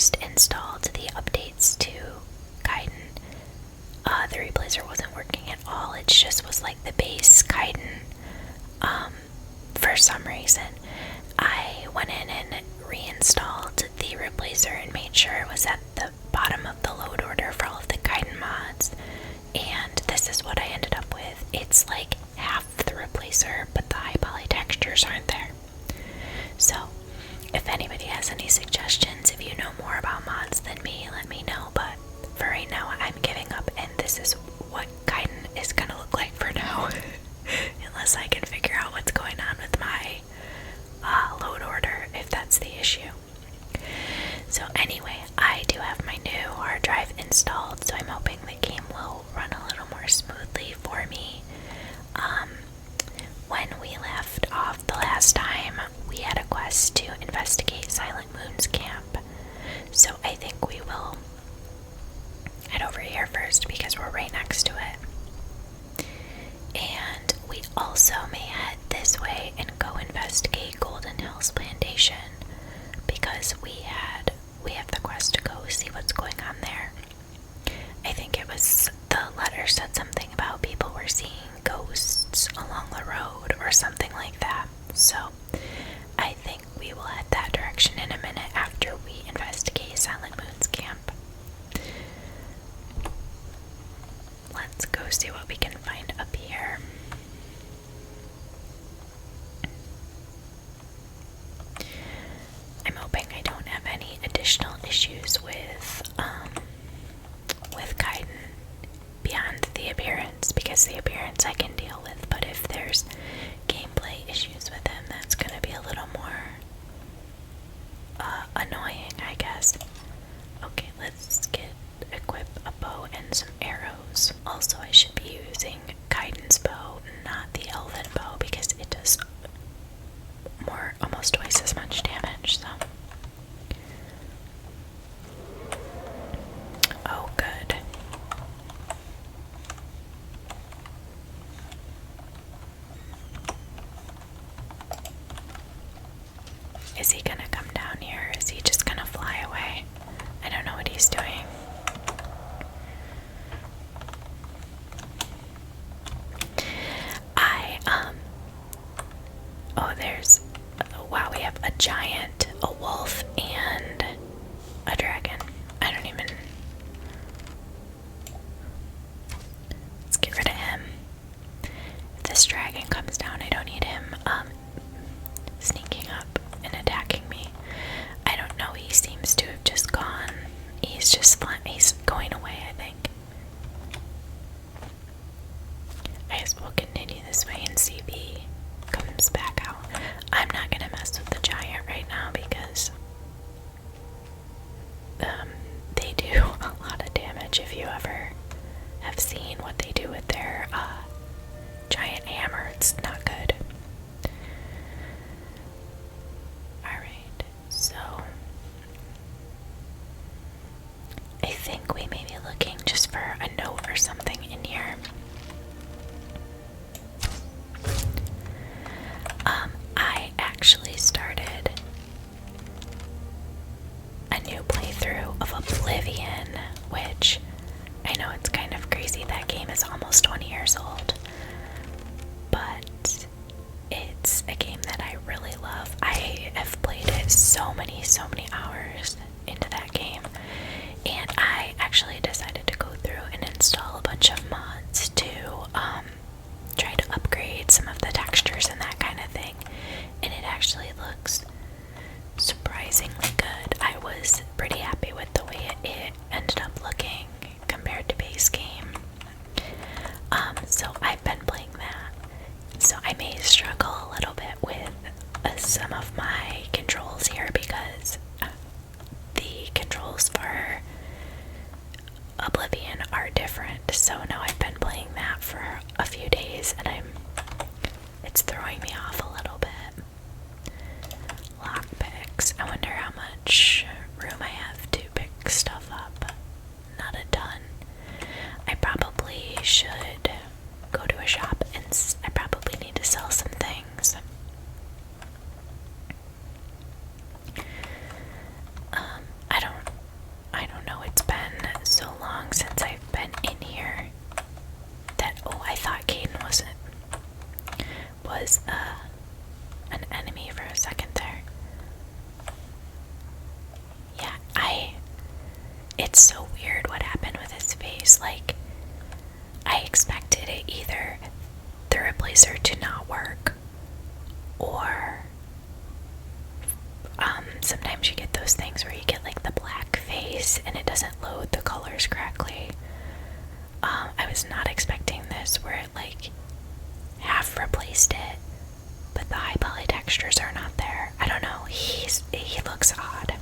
first installed the updates to Kaidan, the replacer wasn't working at all. It just was like the base Kaidan. For some reason, I went in and reinstalled the replacer and made sure it was at the bottom of the load order for all of the Kaidan mods. And this is what I ended up with. It's like half the replacer, but the high poly textures aren't there. So, if anybody has any suggestions, if you know more about mods than me, let me know. But for right now, I'm giving up, and this is what Kaidan is gonna look like for now. Unless I can figure out what's going on with my load order, if that's the issue. So anyway, I do have my new hard drive installed, so I'm hoping the game will run a little more smoothly for me. When we left off the last time, we had a quest to investigate Silent Moon's camp. So I think we will head over here first because we're right next to it. And we also may head this way and go investigate Golden Hills Plantation because we have the quest to go see what's going on there. I think it was the letter said something about people were seeing ghosts along the road or something like that. So I think we will head that direction in a minute after we investigate Silent Moon's camp. Let's go see what we can find up here. I'm hoping I don't have any additional issues with Kaidan beyond the appearance, because the appearance I can deal with, but if there's gameplay issues with him, that's gonna be a little more annoying, I guess. Okay, let's equip a bow and some arrows. Also, I should be using Kaidan's bow, not the elven bow, because it does almost twice as much damage, so. Oh, good. Is he gonna come down here? Is he just gonna fly away? I don't know what he's doing. Wow, we have a giant, a wolf, and a dragon. I don't even... Let's get rid of him. If this dragon comes down, I don't need him, sneaking up and attacking me. I don't know, he seems to have just gone. He's going away, I think. I guess we'll continue this way and see if he comes back out. I'm not gonna mess with the giant right now because they do a lot of damage. If you ever have seen what they do with their giant hammer, it's not good. Alright, so I think we may be looking just for a note or something in here. I actually started a new playthrough of Oblivion, which I know it's kind of crazy. That game is almost 20 years old, but it's a game that I really love. I have played it so many hours into that game, and I actually decided to go through and install a bunch of mods to try to upgrade some of the textures and that kind of thing, and it actually looks surprisingly good. I was pretty happy with the way it ended up looking compared to base game. So I've been playing that. So I may struggle a little bit with some of my controls here because the controls for Oblivion are different. So now I've been playing that for a few days and it's throwing me off a little bit. Lockpicks. I wonder how much room I have to pick stuff up. Not a ton. I probably should go to a shop and I probably need to sell some things. I don't it's so weird what happened with his face. Like, I expected it either the replacer to not work, or sometimes you get those things where you get like the black face and it doesn't load the colors correctly. I was not expecting this where it like half replaced it, but the high poly textures are not there. I don't know, he looks odd,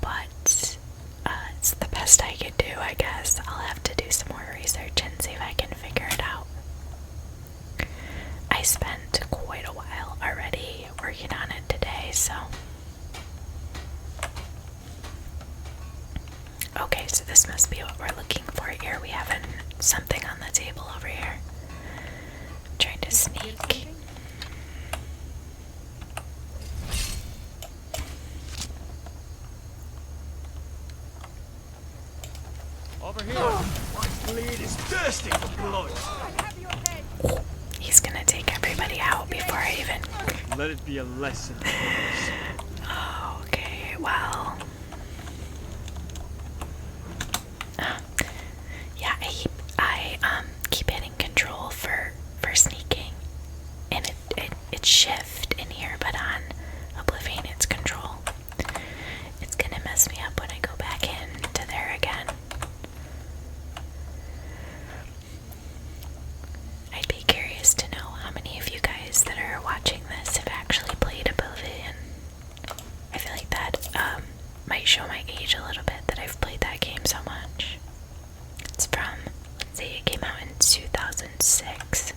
but it's the best I could do, I guess. I'll have to do some more research and see if I can figure it out. I spent quite a while already working on it today, so. Okay, so this must be what we're looking for here. We have something on the table over here. Trying to sneak. Over here. My blade is thirsty for blood. He's gonna take everybody out before I even. Let it be a lesson. Okay, well. Yeah, I keep hitting control for sneaking, and it's shift in here, but on Oblivion it's control. It's gonna mess me up when I go back into there again. I'd be curious to know how many of you guys that are watching this have actually played Oblivion. I feel like that might show my age a little bit that I've played that game so much. It's from, let's see, it came out in 2006.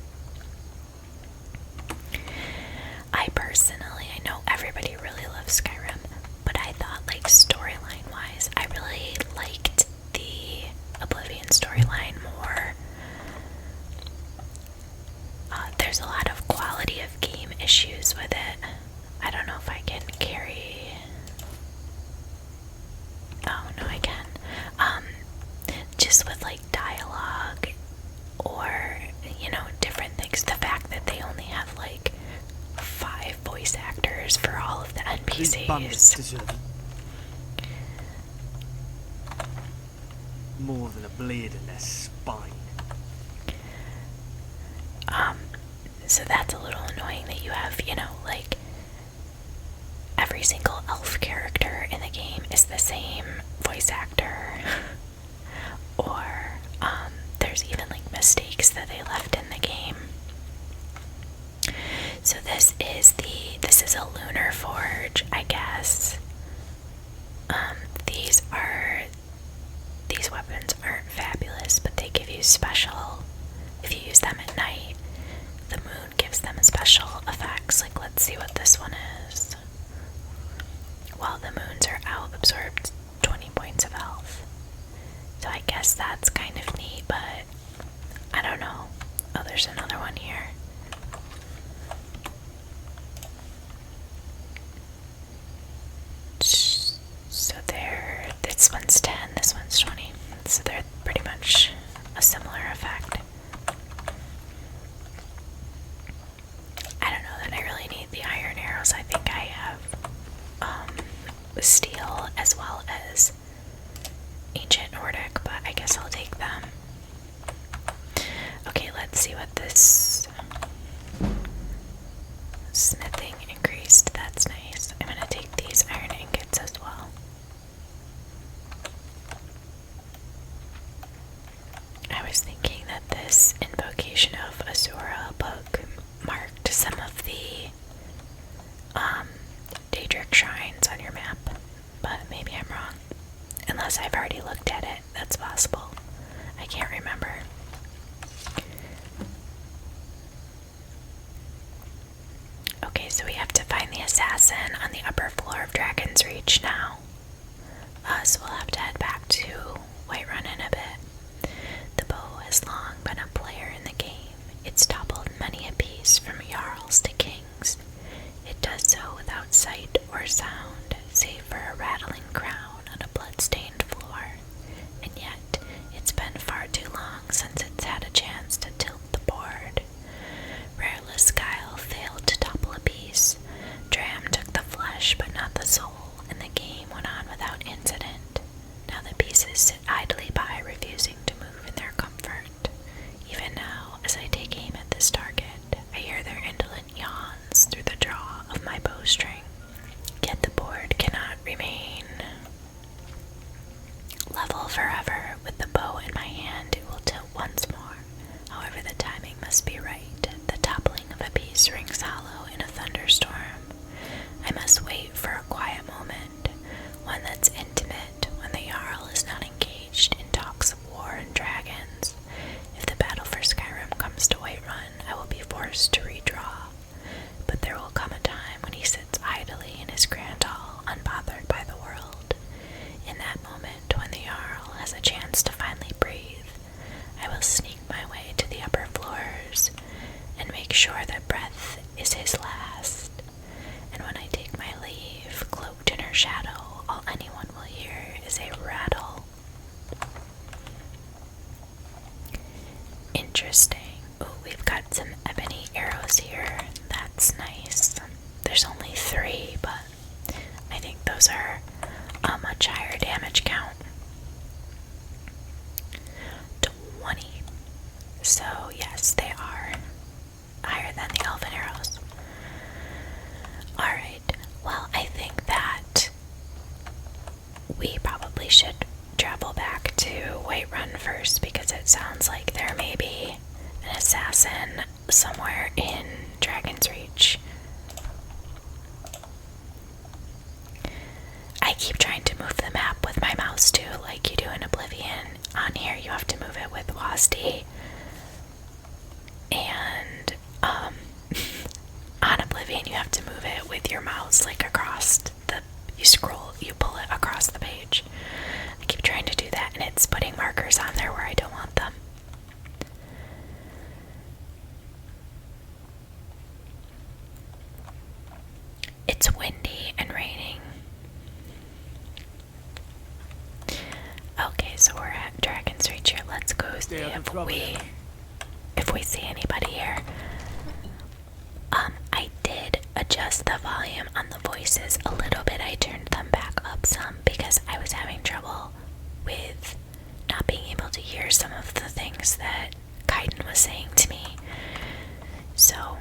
I know everybody really loves Skyrim, but I thought, like, storyline wise, I really liked the Oblivion storyline more. There's a lot of quality of game issues with it. I don't know if I can carry. Oh, no, I can. Just with like dialogue or, you know, different things. The fact that they only have like 5 voice actors for all of the NPCs. More than a blade in their spine. So that's a little annoying that you have, you know, like every single elf character in the game is the same voice actor. Or there's even like mistakes that they left in the game. So this is a lunar forge, I guess. These weapons aren't fabulous, but they give you special. If you use them at night, the moon gives them special effects. Like, let's see what this one is. While the moons are out, absorbed 20 points of health. So I guess that's kind of neat, but I don't know. Oh, there's another one here. So this one's 10, this one's 20. So they're pretty much a similar effect. I don't know that I really need the iron arrows. I think I have steel as well as ancient Nordic, but I guess I'll take them. Okay, let's see what this smithing increased. That's nice. I'm gonna take these iron ingots as well. I was thinking that this invocation of Azura book marked some of the Daedric shrines on your map, but maybe I'm wrong. Unless I've already looked at it, that's possible. I can't remember. Okay, so we have to find the assassin on the upper floor of Dragon's Reach now. So we'll have to head back to Whiterun in a bit. The bow has long been a player in the game. It's toppled many a piece from jarls to kings. It does so without sight or sound, save for a rattling crown on a blood-stained floor. And yet, it's been far too long since it's had a chance to tilt the board. Rareless guile failed to topple a piece. Dram took the flesh but not the soul, and the game went on without incident. faces sit idly by, refusing to move in their comfort. Even now, as I take aim at this target, I hear their indolent yawns through the draw of my bowstring. Yet the board cannot remain level forever. With the bow in my hand, it will tilt once more. However, the timing must be right. The toppling of a piece rings hollow in a thunderstorm. I must wait for a quiet moment, one that's intimate, when the Jarl is not engaged in talks of war and dragons. If the battle for Skyrim comes to Whiterun, I will be forced to redraw. But there will come a time when he sits idly in his grand hall, unbothered by the world. In that moment, when the Jarl has a chance to finally breathe, I will sneak my way to the upper floors and make sure that breath is his last. And when I take my leave, cloaked in her shadow, all anyone will hear is a rattle. Interesting. Ooh, we've got some ebony arrows here. That's nice. There's only 3, but I think those are a much higher damage count. 20. So, yes, they are higher than the elven arrows. Alright, well, I think that we probably should travel back to Whiterun first, because it sounds like there may be an assassin somewhere in Dragon's Reach. I keep trying to move the map with my mouse too, like you do in Oblivion. On here you have to move it with WASD. And on Oblivion you have to move it with your mouse, like across you pull it across the page. I keep trying to do that and it's putting markers on there where I don't want them. It's windy and raining. Okay, so we're at Dragon's Reach here. Let's go see if we see anybody here. I did adjust the volume on the voices a little bit. I turned them back up some because I was having trouble with not being able to hear some of the things that Kaidan was saying to me. So,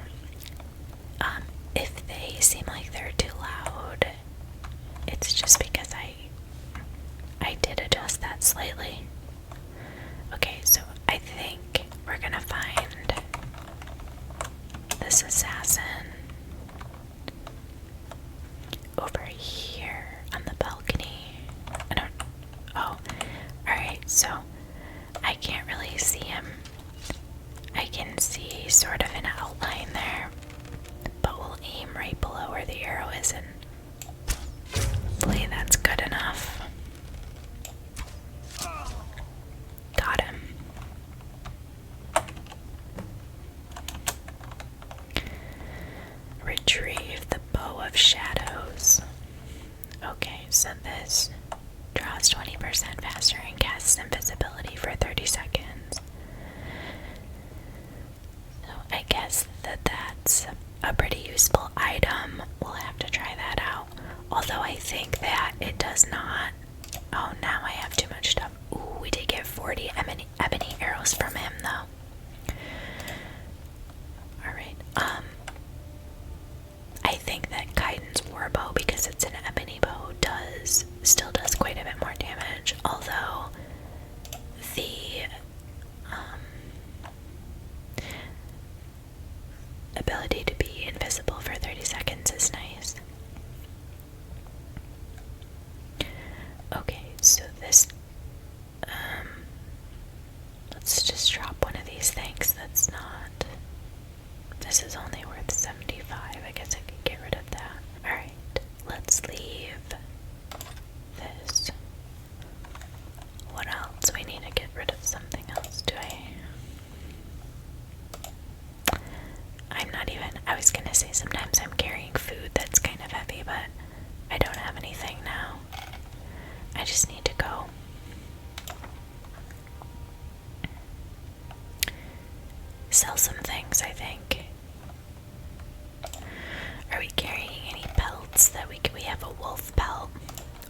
if they seem like they're too loud, it's just because I did adjust that slightly. Okay, so I think we're gonna find this assassin over here on the balcony. Alright, so I can't really see him. I can see sort of an outline there, but we'll aim right below where the arrow is, and hopefully that's good enough. Got him. Retrieve the bow of shadows. Okay, so this draws 20% faster and casts invisibility for 30 seconds. So I guess that's a pretty useful item. We'll have to try that out. Although I think that it does not. Oh, now I have too much stuff. Ooh, we did get 40 ebony arrows from him though. Alright, I think that Kaidan's warbow, because it's an ebony bow, still does quite a bit more damage, although the ability to be invisible for 30 seconds is nice. Okay, so this let's just drop one of these things that's not. This is only worth 75. I guess I could get rid of that. Alright, let's leave this. What else? We need to get rid of something else, do I'm not even. I was gonna say sometimes I'm carrying food that's kind of heavy, but I don't have anything now. I just need to go. Sell some things, I think. Are we carrying any pelts that we have a wolf pelt?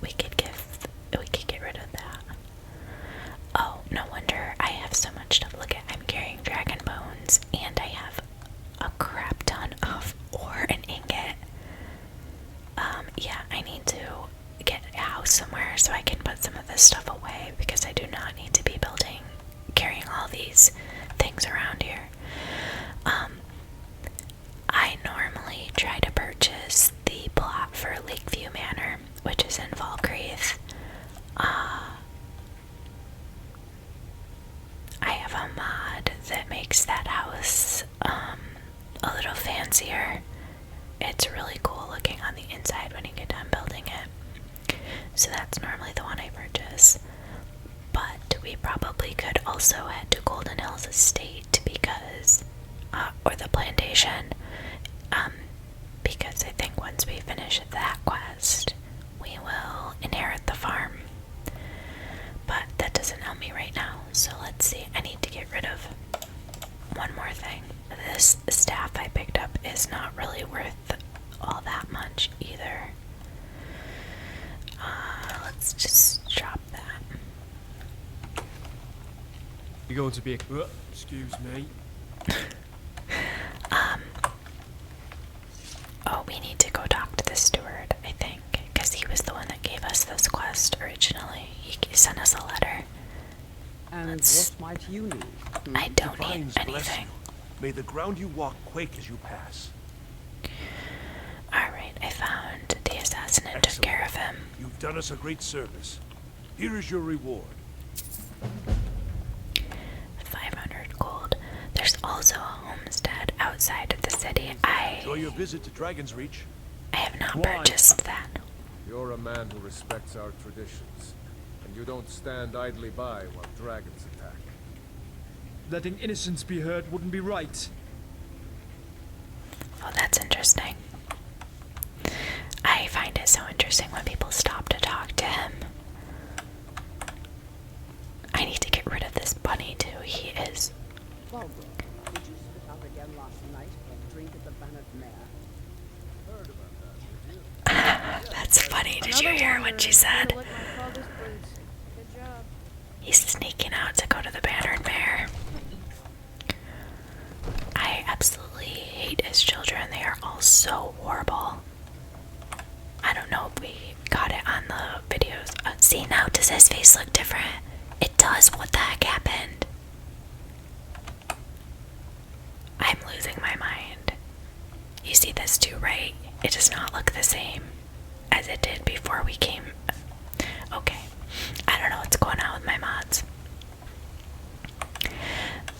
We could get rid of that. house somewhere so I can put some of this stuff away because I do not need to be carrying all these things around here. I normally try to purchase the plot for Lakeview Manor, which is in Falkreath. I have a mod that makes that house a little fancier. It's really cool looking on the inside when you get done building it. So that's normally the one I purchase. But we probably could also head to Golden Hills Estate because, or the plantation, because I think once we finish that quest, we will inherit the farm. But that doesn't help me right now, so let's see. I need to get rid of one more thing. This staff I picked up is not really worth all that much either. Let's just drop that. You're going to be excuse me. Oh, we need to go talk to the steward, I think, because he was the one that gave us this quest originally. He sent us a letter. And what might you need? I don't need Divines bless anything. you. May the ground you walk quake as you pass. Alright, I found the assassin and took care of him. You've done us a great service. Here is your reward. 500 gold. There's also a homestead outside of the city. Enjoy your visit to Dragon's Reach. I have not purchased that. You're a man who respects our traditions, and you don't stand idly by while dragons attack. Letting innocence be hurt wouldn't be right. Oh, that's interesting. I find it so interesting when people stop to talk to him. I need to get rid of this bunny too. He is. Barbara, did you spit out again last night and drink at the Banner Mare? Heard about that, did you? That's funny. Did you hear what she said? Like my father's boots. Good job. He's sneaking out to go to the Banner Mare. I absolutely hate his children. They are all so horrible. I don't know if we got it on the videos. See, now does his face look different? It does. What the heck happened? I'm losing my mind. You see this too, right? It does not look the same as it did before we came. Okay. I don't know what's going on with my mods.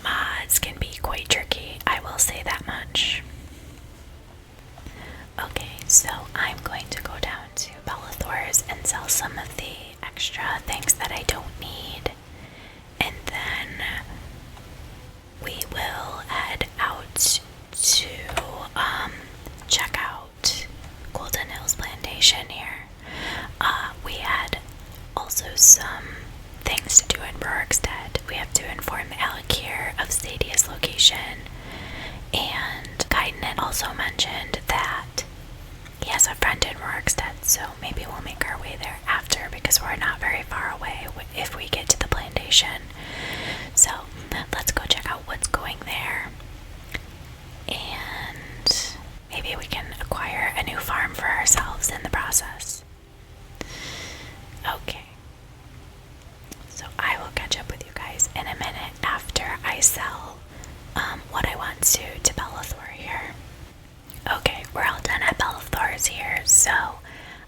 Mods can be quite tricky, I will say that much. Okay, so I'm going to go down to Bellathor's and sell some of the extra things that I don't need. And then we will head out to check out Golden Hills Plantation here. We had also some things to do in Rorikstead. We have to inform Alakir of Stadia's location. And Kaidan also mentioned that he has a friend in Rorikstead, so maybe we'll make our way there after because we're not very far away if we get to the plantation. So let's go check out what's going there. And maybe we can acquire a new farm for ourselves in the process. Okay. So I will catch up with you guys in a minute after I sell what I want to Bellathor here. Okay, we're all done at Bellathor's here, so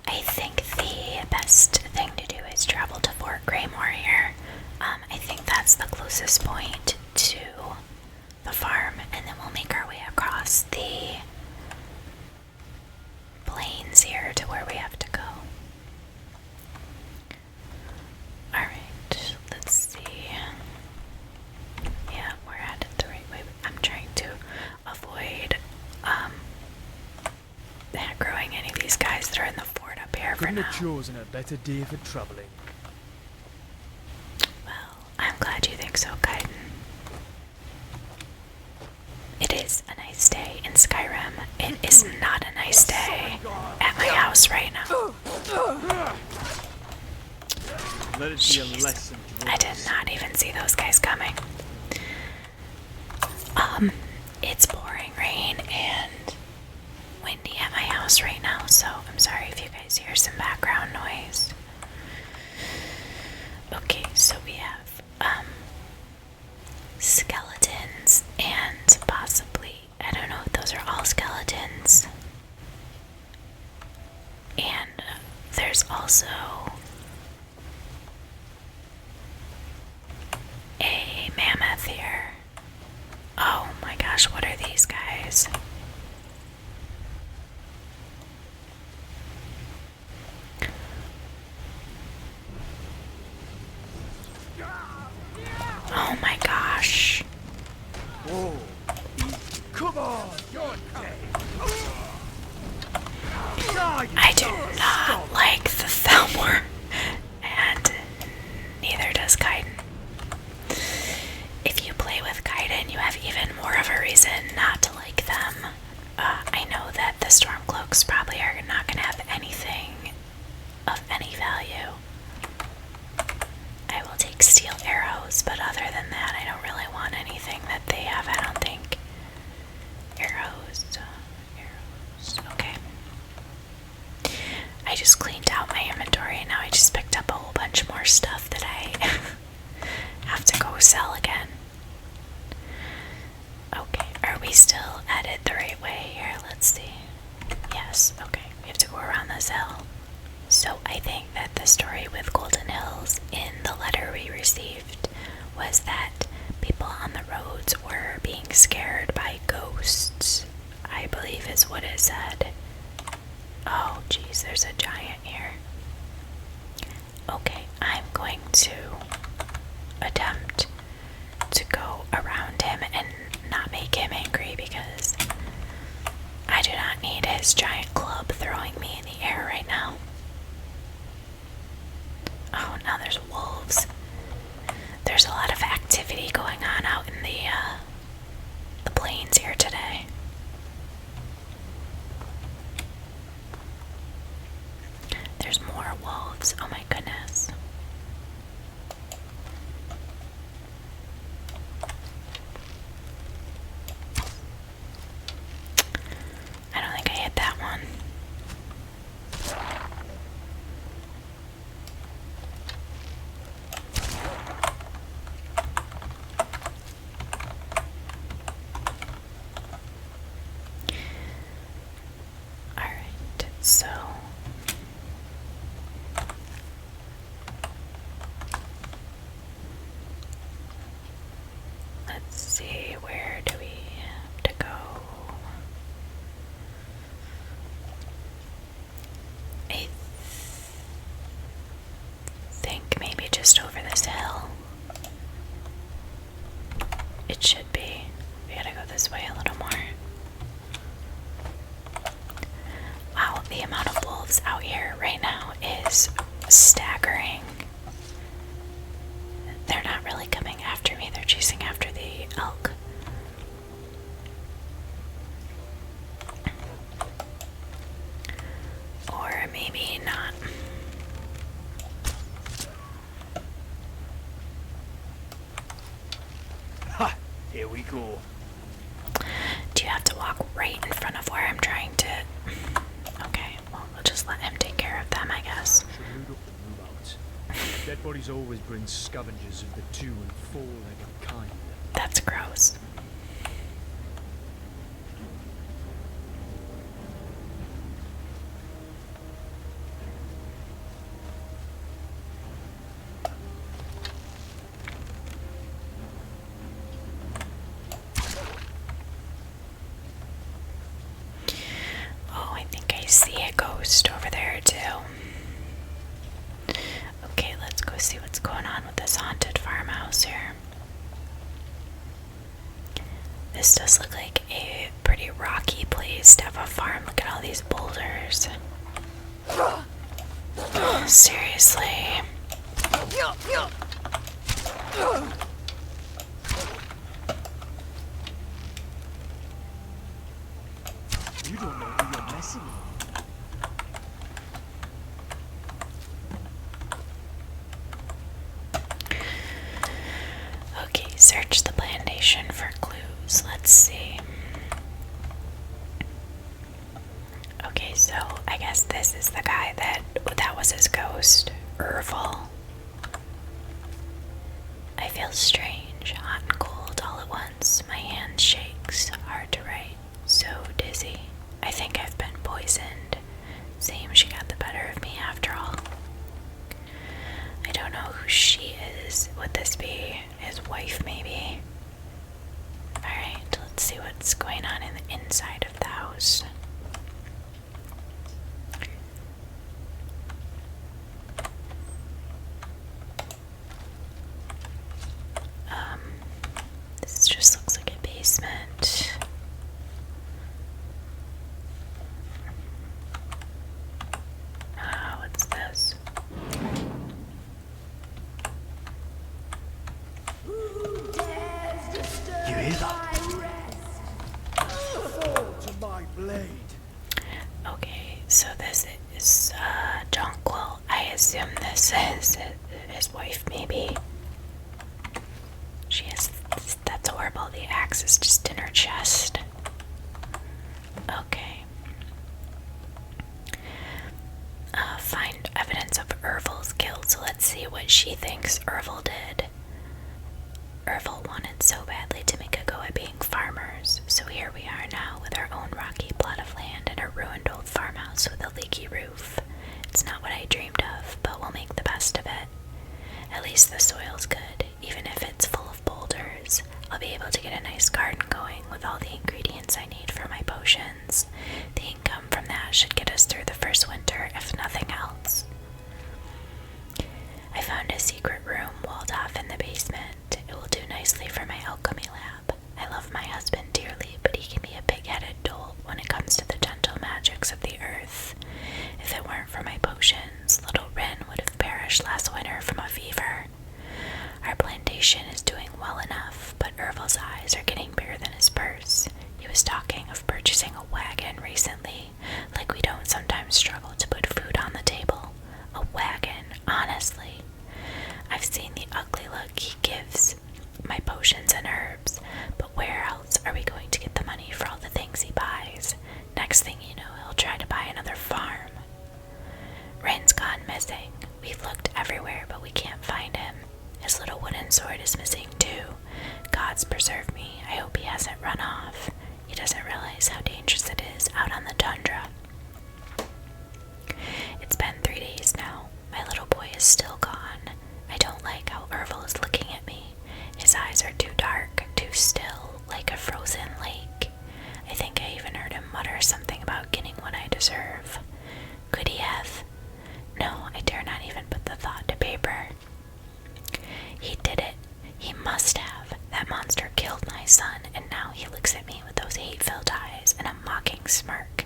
I think the best thing to do is travel to Fort Greymore here. I think that's the closest point to the farm, and then we'll make our way across the plains here to where we have to go. Alright, let's see. Yeah, we're at it the right way. I'm trying to avoid growing any of these guys that are in the fort up here for Couldn't now. have chosen a better day for traveling. Well, I'm glad you think so, Kaidan. It is a nice day in Skyrim. It is not a nice day at my house right now. Let it be a lesson. I did not even see those guys coming. It's pouring rain and windy at my house right now, so I'm sorry if you guys hear some background noise. there's also a mammoth here. Oh my gosh, what are these guys? Oh my gosh. Whoa. Come on. You're okay. I do not like the Thelmor, and neither does Kaidan. If you play with Kaidan, you have even more of a reason not to like them. I know that the Stormcloaks probably are not going to have anything of any value. I will take steel arrows, but other than that, I don't really want anything that they have, I don't think. Arrows. Okay. I just cleaned out my inventory and now I just picked up a whole bunch more stuff that I have to go sell again. Okay, are we still headed the right way here? Let's see. Yes, okay, we have to go around this hill. So I think that the story with Golden Hills in the letter we received was that people on the roads were being scared by ghosts, I believe is what it said. Oh geez, there's a giant here. Okay, I'm going to attempt to go around him and not make him angry because I do not need his giant club throwing me in the air right now. Oh, now there's wolves. There's a lot of activity going on out in the plains here today. There's more wolves. Oh my goodness. I don't think I hit that one. Alright, so let's see, where do we have to go? I think maybe just over this hill. It should be. We gotta go this way a little more. Wow, the amount of wolves out here right now is staggering. They're not really coming after me, they're chasing after the elk. Or maybe not. Ha! Here we go. Do you have to walk right in front of where I'm trying to... Okay, well, we'll just let him take care of them, I guess. Should loot up and move out. Dead bodies always bring scavengers of the 2- and 4-legged kind. That's gross. Oh, I think I see a ghost over there too. Okay, let's go see what's going on with this haunted farmhouse here. This does look like a pretty rocky place to have a farm. Look at all these boulders. Seriously. You don't know who you're messing with. Okay, search the plantation for clues. Let's see. Okay, so I guess this is the guy that was his ghost, Erval. I feel strange, hot and cold all at once. My hand shakes, hard to write, so dizzy. I think I've been poisoned. Seems she got the better of me after all. this is his wife, maybe. She has. That's horrible. The axe is just in her chest. Okay. Find evidence of Ervil's guilt, so let's see what she thinks Ervil did. Ervil wanted so badly to make a go at being farmers, so here we are now with our own rocky plot of land and a ruined old farmhouse with a leaky roof. It's not what I dreamed of, but we'll make the best of it. At least the soil's good, even if it's full of boulders. I'll be able to get a nice garden going with all the ingredients I need for my potions. The income from that should get us through the first winter, if nothing else. I found a secret room walled off in the basement. It will do nicely for my alchemy lab. I love my husband dearly, but he can be a pig-headed dolt when it comes to the gentle magics of the earth. If it weren't for my potions, little Ren would have perished last winter from a fever. Our plantation is doing well enough, but Ervil's eyes are getting bigger than his purse. He was talking of purchasing a wagon recently, like we don't sometimes struggle to put food on the table. A wagon, honestly. I've seen the ugly look he gives my potions and herbs, but where else are we going to get the money for all the things he buys? Next thing you know, he'll try to buy another farm. Ren's gone missing. We've looked everywhere, but we can't find him. His little wooden sword is missing too. Gods preserve me. I hope he hasn't run off. He doesn't realize how dangerous it is out on the tundra. It's been 3 days now. My little boy is still gone. I don't like how Ervil is looking at me. His eyes are too dark, too still, like a frozen lake. I think I even heard him mutter something about getting what I deserve. Could he have? No, I dare not even put the thought to paper. He did it. He must have. That monster killed my son, and now he looks at me with those hate-filled eyes and a mocking smirk.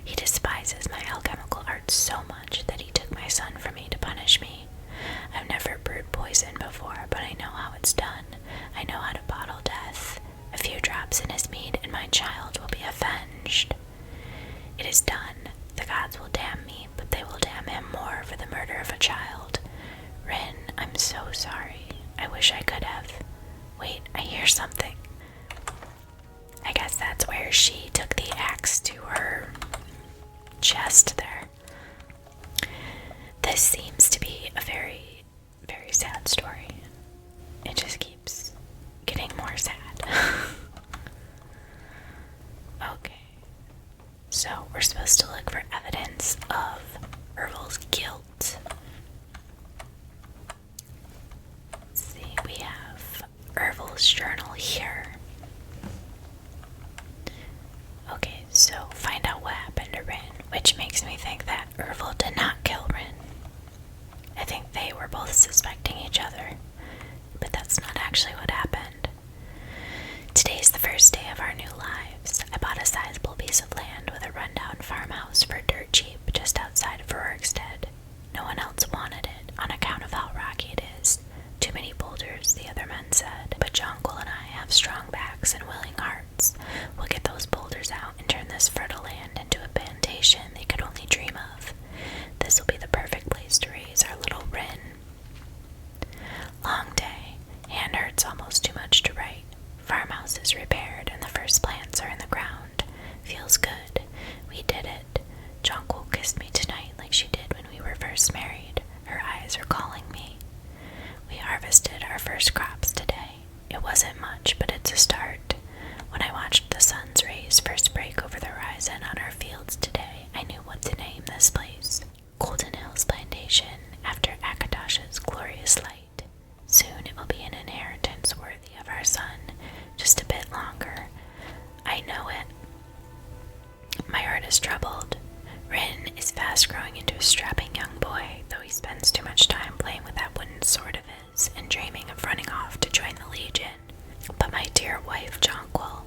He despises my alchemical art so much that he took my son from me to punish me. I've never brewed poison before, but I know how it's done. I know how to bottle death. A few drops in his mead and my child will be avenged. It is done. The gods will damn me, but they will damn him more for the murder of a child. Rin, I'm so sorry. I wish I could have. Wait, I hear something. I guess that's where she took the axe to her chest there. This seems to be a very, very sad story. It just keeps getting more sad. Okay. So, we're supposed to look for evidence of Ervil's guilt. Let's see, we have Ervil's journal here. Okay, so find out what happened to Rin, which makes me think that Ervil did not kill Rin. I think they were both suspecting each other, but that's not actually what happened. Today's the first day of our new lives. I bought a sizable piece of land with a rundown farmhouse for dirt cheap just outside of Rorikstead. No one else wanted it on account of how rocky it is. Too many boulders, the other men said, but Jonquil and I have strong backs and willing hearts. We'll get those boulders out and turn this fertile land into a plantation they could only dream of. This will be the perfect place to raise our little Rin. Long day. Hand hurts almost too much to write. Farmhouse is repaired and the first plants are in the ground. Feels good. We did it. Jonquil kissed me tonight like she did when we were first married. Her eyes are calling me. We harvested our first crops today. It wasn't much, but it's a start. When I watched the sun's rays first break over the horizon on our fields today, I knew what to name this place. Golden Hills Plantation, after Akadash's glorious light. Soon it will be an inheritance worthy of our son. Just a bit longer. I know it. My heart is troubled. Rin is fast growing into a strapping young boy, though he spends too much time playing with that wooden sword of his and dreaming of running off to join the Legion. But my dear wife, Jonquil,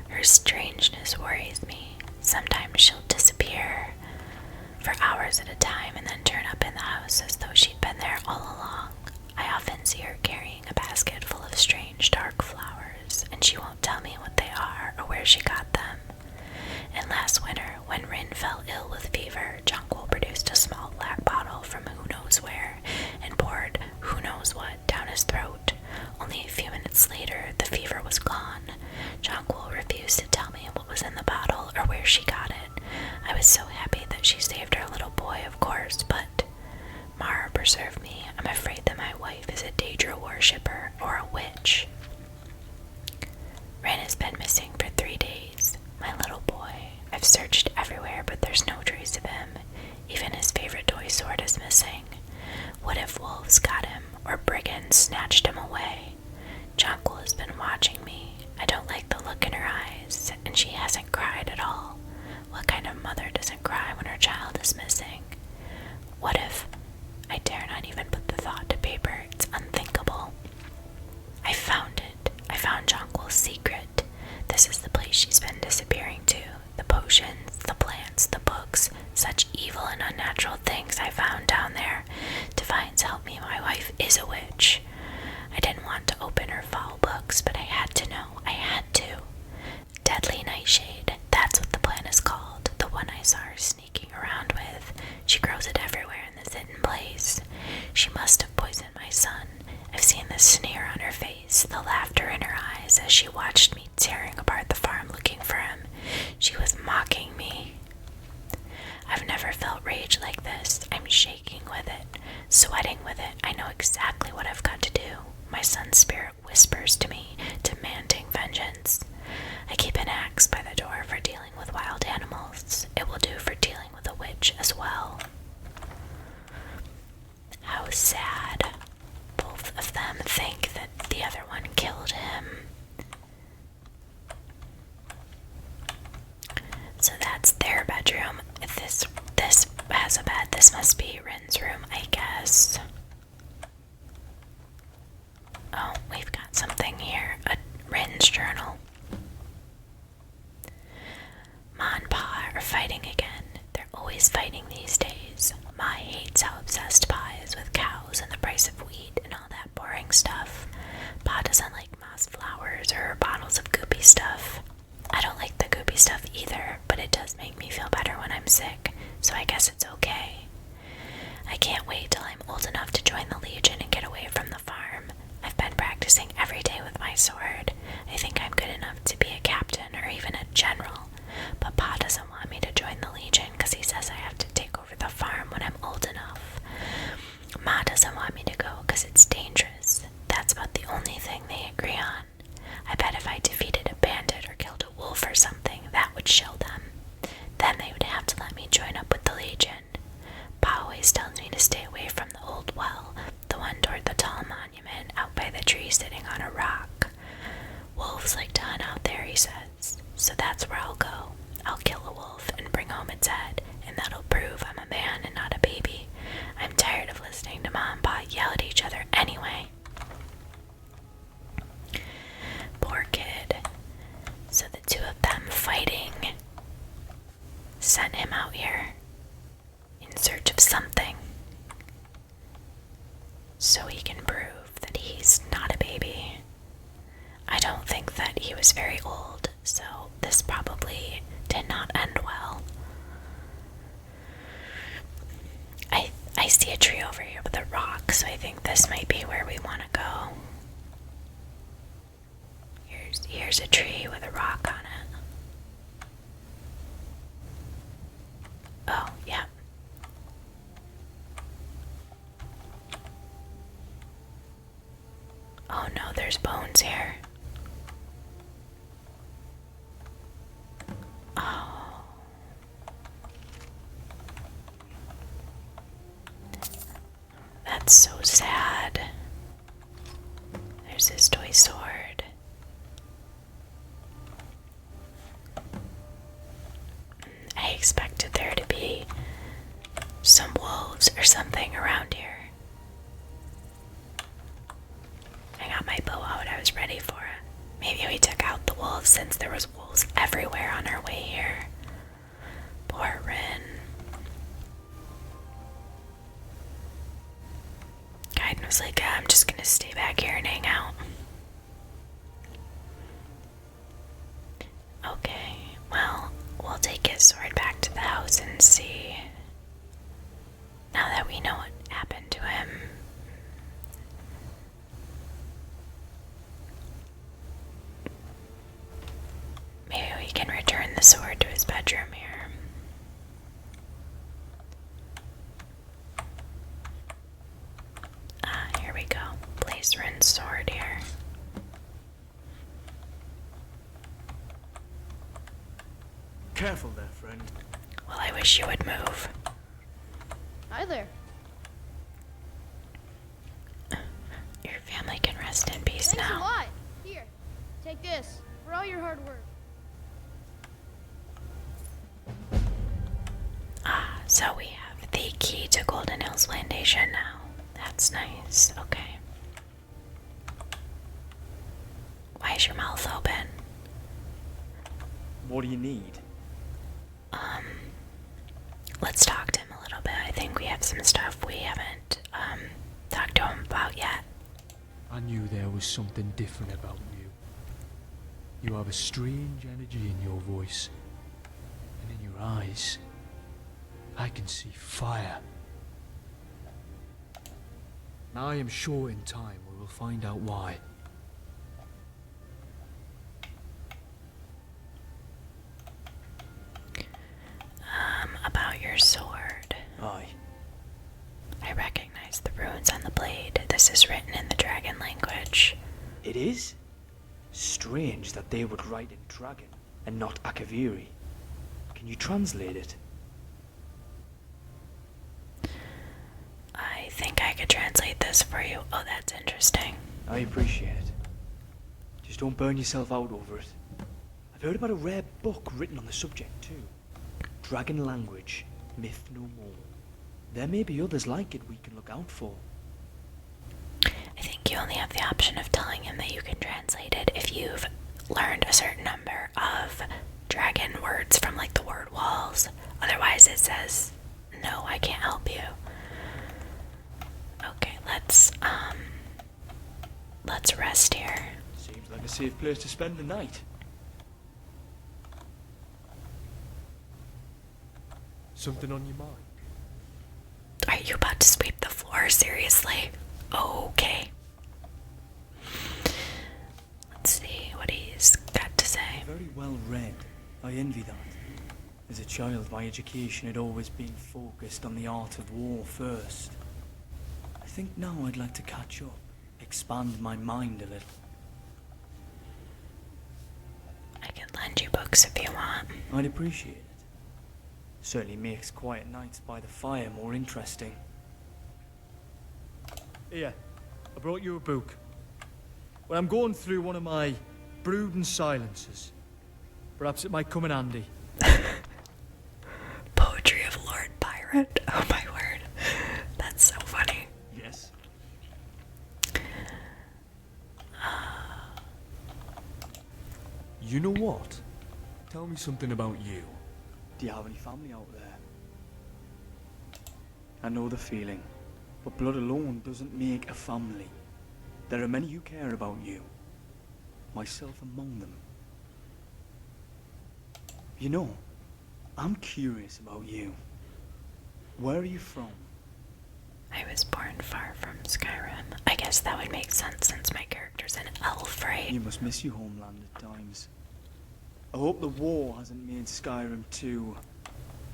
her strangeness worries me. Sometimes she'll disappear for hours at a time and then turn up in the house as though she'd been there all along. I often see her carrying a basket full of strange dark flowers, and she won't tell me what they are or where she got them. And last winter, when Rin fell ill with fever, Jonquil produced a small black bottle from who knows where. Heavens help me, my wife is a witch. I didn't want to open her foul books, but I had to know. I had to. Deadly Nightshade, that's what the plant is called. The one I saw her sneaking around with. She grows it everywhere in this hidden place. She must have poisoned my son. I've seen the sneer on her face, the laughter in her eyes as she watched me tearing apart the farm looking for him. She was mocking me. I've never felt rage like this. I'm shaking with it, sweating with it. I know exactly what I've got to do. My son's spirit whispers to me, demanding vengeance. I keep an axe by the door for dealing with wild animals. It will do for dealing with a witch as well. How sad. Both of them think that the other one killed him. So that's their bedroom. This has a bed. This must be Rin's room, I guess. Oh, we've got something here. A Rin's journal. Ma and Pa are fighting again. They're always fighting these days. Ma hates how obsessed Pa is with cows and the price of wheat and all that boring stuff. Pa doesn't like Ma's flowers or bottles of goopy stuff. I don't like the goopy stuff either, but it does make me feel better when I'm sick, so I guess it's okay. I can't wait till I'm old enough to join the Legion and get away from the farm. I've been practicing every day with my sword. I think I'm good enough to be a captain or even a general, but Pa doesn't want me to join the Legion because he says I have to take over the farm when I'm old enough. Ma doesn't want me to go because it's dangerous. That's about the only thing they agree on. I bet if I defeated a bandit or killed a wolf or something, that would show them. Then they would have to let me join up with the Legion. Pa always tells me to stay away from the old well, the one toward the tall monument out by the tree sitting on a rock. Wolves like to hunt out there, he says, so that's where I'll go. I'll kill a wolf and bring home its head, and that'll prove I'm a man and not a baby. I'm tired of listening to Ma and Pa yell at each other anyway. Poor kid. So the two of them fighting sent him out here in search of something so he can prove that he's not a baby. I don't think that he was very old, so this probably did not end well. I see a tree over here with a rock, so I think this might be where we want to go. Here's a tree with a rock on it. Oh, yeah. Oh no, there's bones here. Oh. That's so sad. There's his toy sword. I expected there to be some wolves or something around here. I got my bow out, I was ready for it. Maybe we took out the wolves since there was wolves everywhere on our way here. Poor Rin. Kaidan was like, I'm just gonna stay back here and hang out. Okay, well, we'll take his sword back to the house and see. Now that we know what happened to him. Maybe we can return the sword to his bedroom here. Here we go. Place Rin's sword here. Careful there, friend. Well, I wish you would move. Hi there. Your family can rest in peace Thanks a now. lot. Here, take this for all your hard work. So we have the key to Golden Hills Plantation now. That's nice. Okay. Why is your mouth open? What do you need? Let's talk to him a little bit. I think we have some stuff we haven't knew there was something different about you. You have a strange energy in your voice, and in your eyes, I can see fire. And I am sure in time we will find out why. About your sword. Aye. I recognize the runes on the blade. This is written in the dragon language. It is? Strange that they would write in dragon and not Akaviri. Can you translate it? I think I could translate this for you. Oh, that's interesting. I appreciate it. Just don't burn yourself out over it. I've heard about a rare book written on the subject too. Dragon language, myth no more. There may be others like it we can look out for. I think you only have the option of telling him that you can translate it if you've learned a certain number of dragon words from like the word walls. Otherwise it says, no, I can't help you. Okay, let's rest here. Seems like a safe place to spend the night. Something on your mind? Are you about to sweep the floor? Seriously? Okay. Let's see what he's got to say. Very well read. I envy that. As a child, my education had always been focused on the art of war first. I think now I'd like to catch up, expand my mind a little. I can lend you books if you want. I'd appreciate it. Certainly makes quiet nights by the fire more interesting. Here, I brought you a book. Well, I'm going through one of my brooding silences. Perhaps it might come in handy. Poetry of Lord Pirate. Oh my word. That's so funny. Yes. You know what? Tell me something about you. Do you have any family out there? I know the feeling, but blood alone doesn't make a family. There are many who care about you, myself among them. You know, I'm curious about you. Where are you from? I was born far from Skyrim. I guess that would make sense since my character's an elf, right? You must miss your homeland at times. I hope the war hasn't made Skyrim too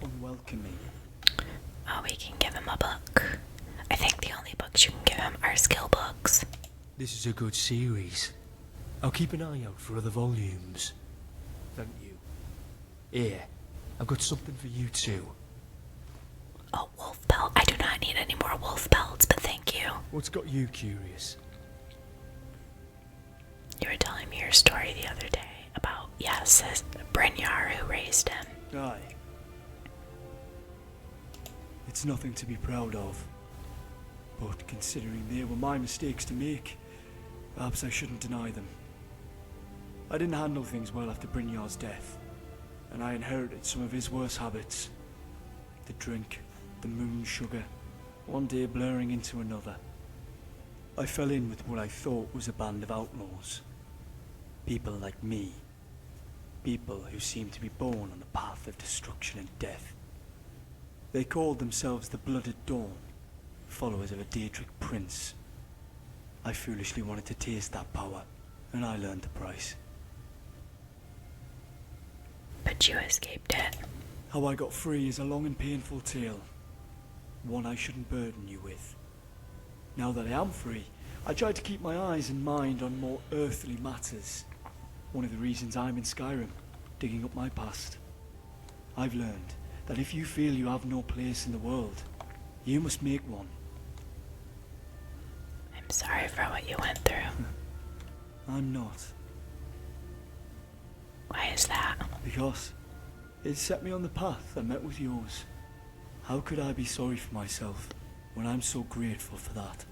unwelcoming. Oh, we can give him a book. I think the only books you can give him are skill books. This is a good series. I'll keep an eye out for other volumes. Thank you. Here, I've got something for you too. Oh, wolf pelt. I do not need any more wolf pelts, but thank you. What's got you curious? You were telling me your story the other day about, yes, Brynjar who raised him. Aye. It's nothing to be proud of. But considering they were my mistakes to make, perhaps I shouldn't deny them. I didn't handle things well after Brynjar's death, and I inherited some of his worst habits. The drink, the moon sugar, one day blurring into another. I fell in with what I thought was a band of outlaws. People like me. People who seemed to be born on the path of destruction and death. They called themselves the Blooded Dawn, followers of a Daedric prince. I foolishly wanted to taste that power, and I learned the price. But you escaped it. How I got free is a long and painful tale, one I shouldn't burden you with. Now that I am free, I try to keep my eyes and mind on more earthly matters. One of the reasons I'm in Skyrim, digging up my past. I've learned that if you feel you have no place in the world, you must make one. I'm sorry for what you went through. I'm not. Why is that? Because it set me on the path I met with yours. How could I be sorry for myself when I'm so grateful for that?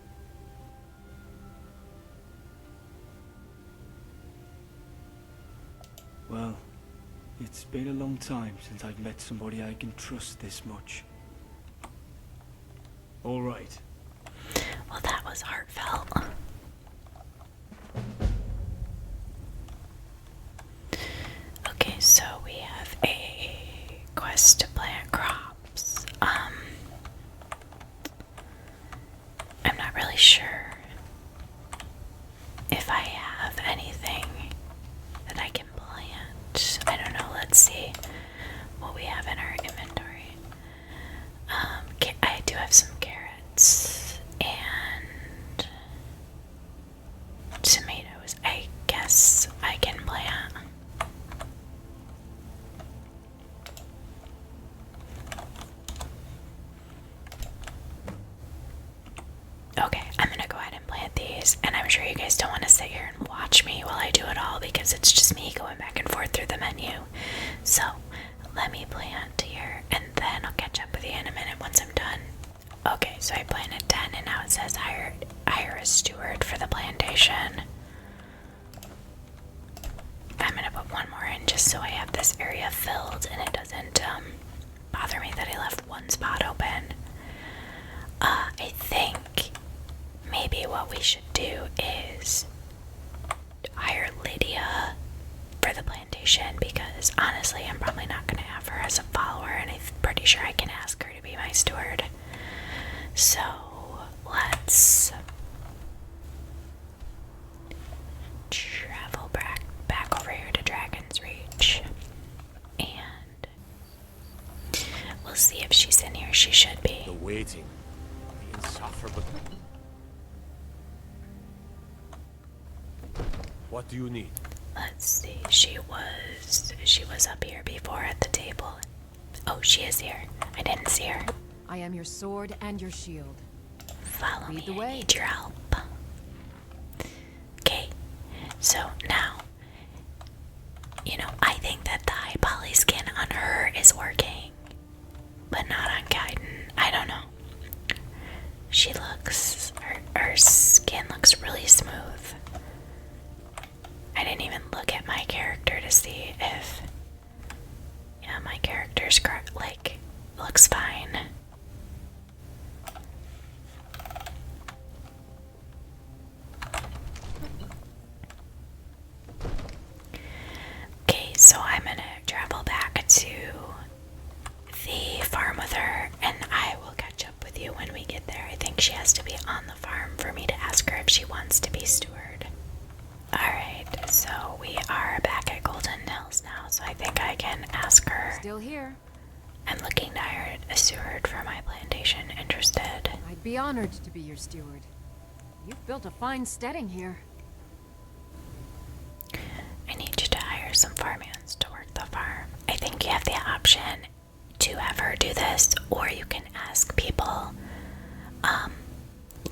Well, it's been a long time since I've met somebody I can trust this much. All right. Well, that was heartfelt. really sure if I have anything that I can plant. I don't know. Let's see what we have in our inventory. I do have some carrots and tomatoes. I guess I can plant. Okay, I'm gonna go ahead and plant these, and I'm sure you guys don't want to sit here and watch me while I do it all because it's just me going back and forth through the menu. So, let me plant here, and then I'll catch up with you in a minute once I'm done. Okay, so I planted 10, and now it says hire a steward for the plantation. I'm gonna put one more in just so I have this area filled, and it doesn't bother me that I left one spot open. I think maybe what we should do is hire Lydia for the plantation, because honestly I'm probably not going to have her as a follower, and I'm pretty sure I can ask her to be my steward. So let's travel back over here to Dragon's Reach, and we'll see if she's in here. She should be. The waiting. The insufferable. What do you need? Let's see, she was up here before at the table. Oh, she is here. I didn't see her. I am your sword and your shield. Follow Lead me, the I way. need your help. Okay, so now, I think that the high poly skin on her is working, but not on Kaidan. I don't know. Her skin looks really smooth. I didn't even look at my character to see if, my character's looks fine. Okay, so I'm gonna travel back to the farm with her, and I will catch up with you when we get there. I think she has to be on the farm for me to ask her if she wants to be steward. Alright, so we are back at Golden Hills now, so I think I can ask her. Still here. I'm looking to hire a steward for my plantation. Interested? I'd be honored to be your steward. You've built a fine steading here. I need you to hire some farmhands to work the farm. I think you have the option to have her do this, or you can ask people,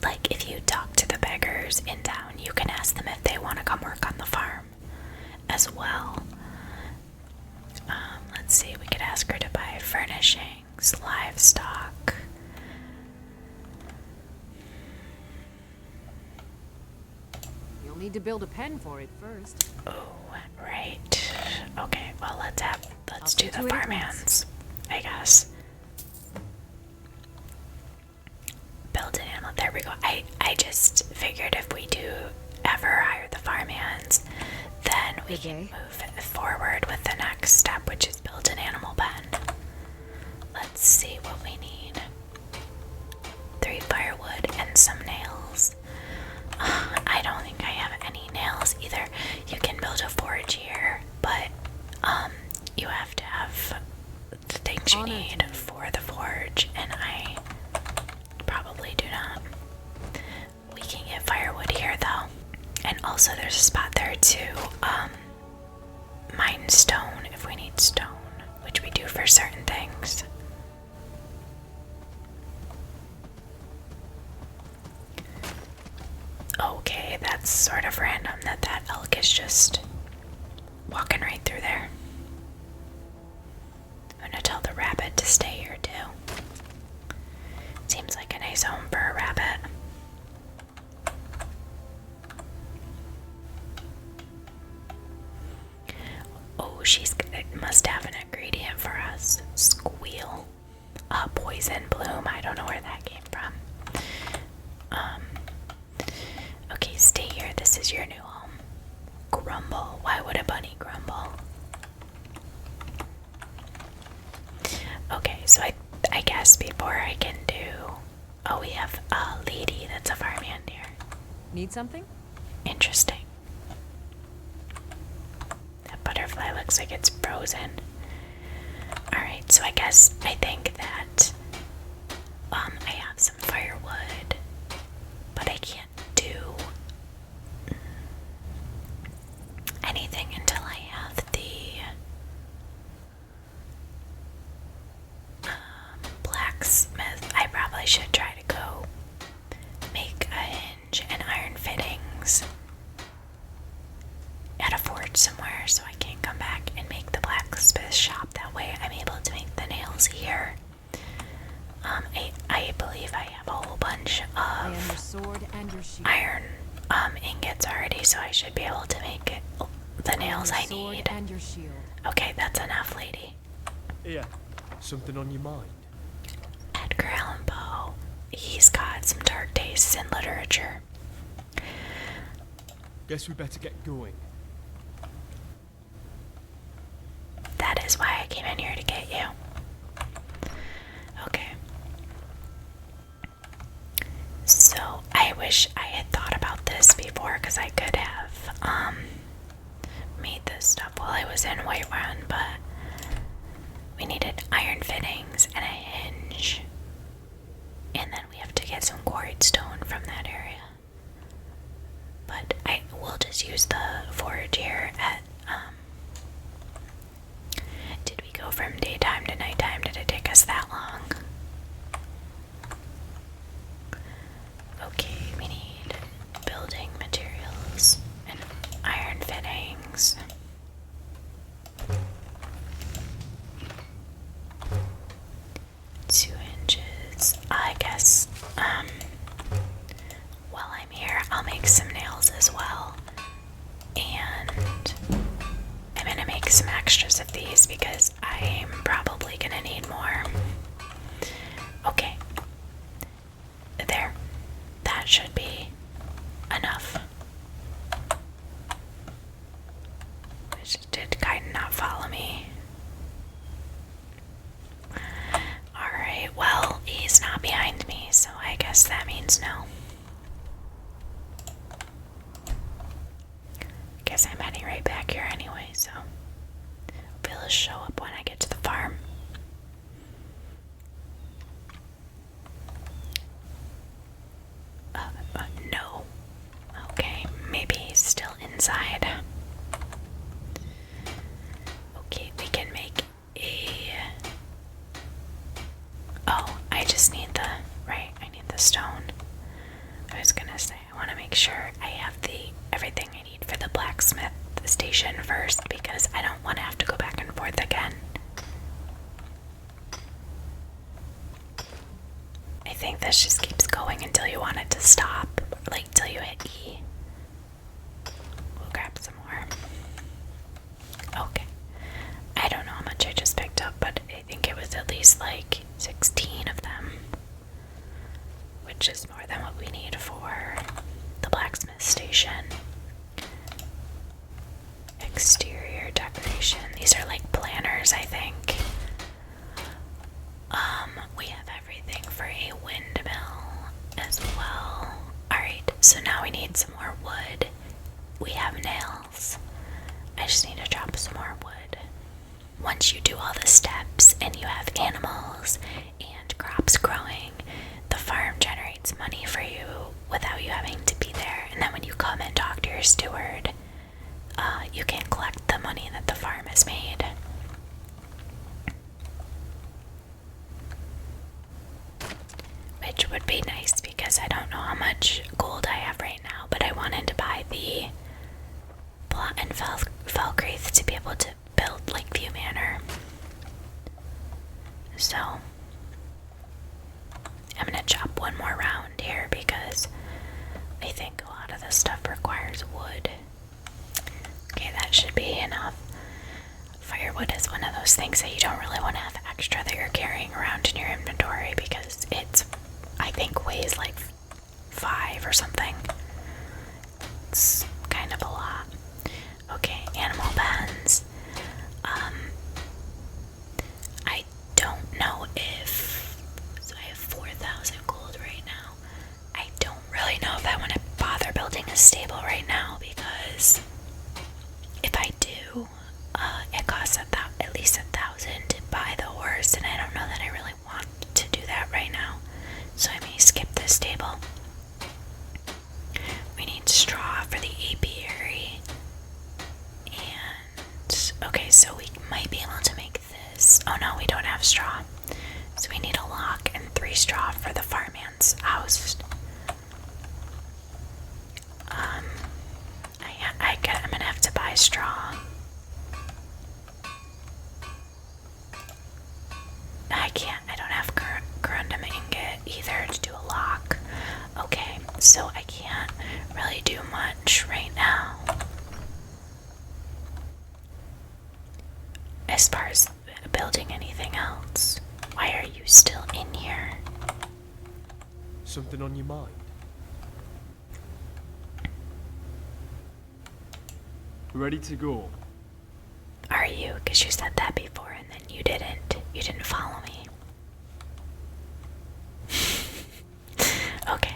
like if you talk to the beggars in town, you can ask them if they want to come work on the farm as well. Let's see, we could ask her to buy furnishings, livestock. You'll need to build a pen for it first. Oh, right. Okay, well let's do the see to it at farmhands, I guess. Build an animal. There we go. I just figured if we do ever hire the farmhands, then we can move forward with the next step, which is build an animal pen. Let's see what we need. 3 firewood and some nails. I don't think I have any nails either. You can build a forge here, but you have to have the things you need for the forge, and I probably do not. We can get firewood here though, and also there's a spot there to mine stone if we need stone, which we do for certain things. Okay, that's sort of random that elk is just walking right through there. I'm gonna tell the rabbit to stay here too. Seems like a nice home for a rabbit. Oh, must have an ingredient for us. Squeal. Poison bloom. I don't know where that came from. Okay, stay here. This is your new home. Grumble. Why would a bunny grumble? Okay, so I guess before I can do... Oh, we have a lady that's a farmhand Need something? Interesting. That butterfly looks like it's frozen. Alright, so I think that I have some firewood, but I can't do anything until I have the blacksmith. I probably should try to go make a hinge and iron fittings at a forge somewhere so I can come back and make the blacksmith shop. That way I'm able to make the nails here. I believe I have a whole bunch I am your of sword and your shield. iron ingots already, so I should be able to make it, the nails I Sword need. and your shield. Okay, that's enough, lady. Here, something on your mind? Edgar Allan Poe. He's got some dark tastes in literature. Guess we better get going. That is why I came in here to get you. Okay. So, I wish I had thought about this before, because I could have, made this stuff while I was in Whiterun, but we needed iron fittings and a hinge. And then we have to get some quarried stone from that area. But I will just use the forge here at, did we go from daytime to nighttime? Did it take us that long? Okay, we need building materials and iron fittings. Two inches. I guess, while I'm here, I'll make some nails as well. And I'm gonna make some extras of these because I'm probably gonna need more. Okay. There. That should be enough. Did Kaidan not follow me? Alright, well, he's not behind me, so I guess that means no. Guess I'm heading right back here anyway, so hopefully he'll show up when I get to the farm. No. Okay, maybe he's still inside. Okay, we can make a... Oh, I just need the... Right, I need the stone. I was gonna say, I want to make sure I have everything I need for the blacksmith station first, because I don't want to have to go back and forth again. I think this just keeps going until you want it to stop, like till you hit E. We'll grab some more. Okay. I don't know how much I just picked up, but I think it was at least like 16 of them, which is more than what we need for the blacksmith station. Exterior decoration. These are like planners, I think. We have everything for a windmill as well. Alright, so now we need some more wood. We have nails. I just need to chop some more wood. Once you do all the steps and you have animals and crops growing, the farm generates money for you without you having to be there. And then when you come and talk to your steward, you can collect the money that the farm has made. Which would be nice because I don't know how much gold I have right now, but I wanted to buy the plot and Falkreath to be able to build Lakeview Manor. So I'm gonna chop one more round here because I think a lot of this stuff requires wood. Okay, that should be enough. Firewood is one of those things that you don't really want to have extra that you're carrying around in your inventory because it's, I think, weighs like 5 or something. It's kind of a lot. Okay, animal pens. I don't know if... So I have 4,000 gold right now. I don't really know if I want to bother building stable right now because if I do, it costs at least 1,000 to buy the horse, and I don't know that I really want to do that right now. So I may skip this stable. We need straw for the apiary. And okay, so we might be able to make this. Oh no, we don't have straw. So we need a lock and 3 straw for the farmhand's house. I'm gonna have to buy straw. I don't have corundum ingot either to do a lock. Okay, so I can't really do much right now. As far as building anything else. Why are you still in here? Something on your mind? Ready to go. Are you? Because you said that before and then you didn't. You didn't follow me. Okay.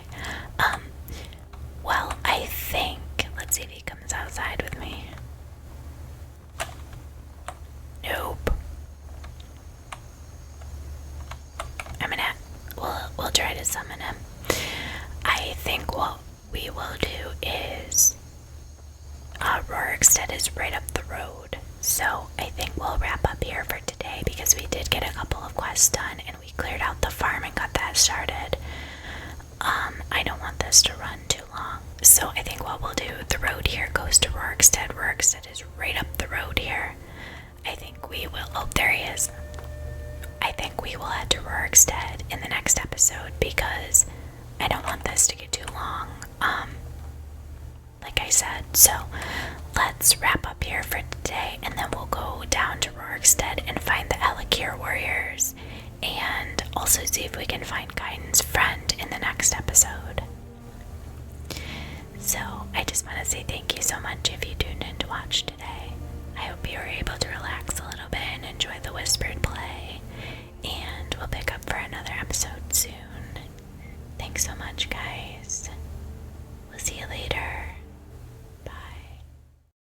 Well, I think. Let's see if he comes outside with me. Nope. We'll try to summon him. I think what we will do is Rorikstead is right up the road. So I think we'll wrap up here for today because we did get a couple of quests done and we cleared out the farm and got that started. I don't want this to run too long. So I think what we'll do, the road here goes to Rorikstead. Rorikstead is right up the road here. I think we will, oh, there he is. I think we will head to Rorikstead in the next episode because I don't want this to get too long. Like I said, so let's wrap up here for today and then we'll go down to Rorikstead and find the Alakir warriors and also see if we can find Kaidan's friend in the next episode. So I just want to say thank you so much if you tuned in to watch today. I hope you were able to relax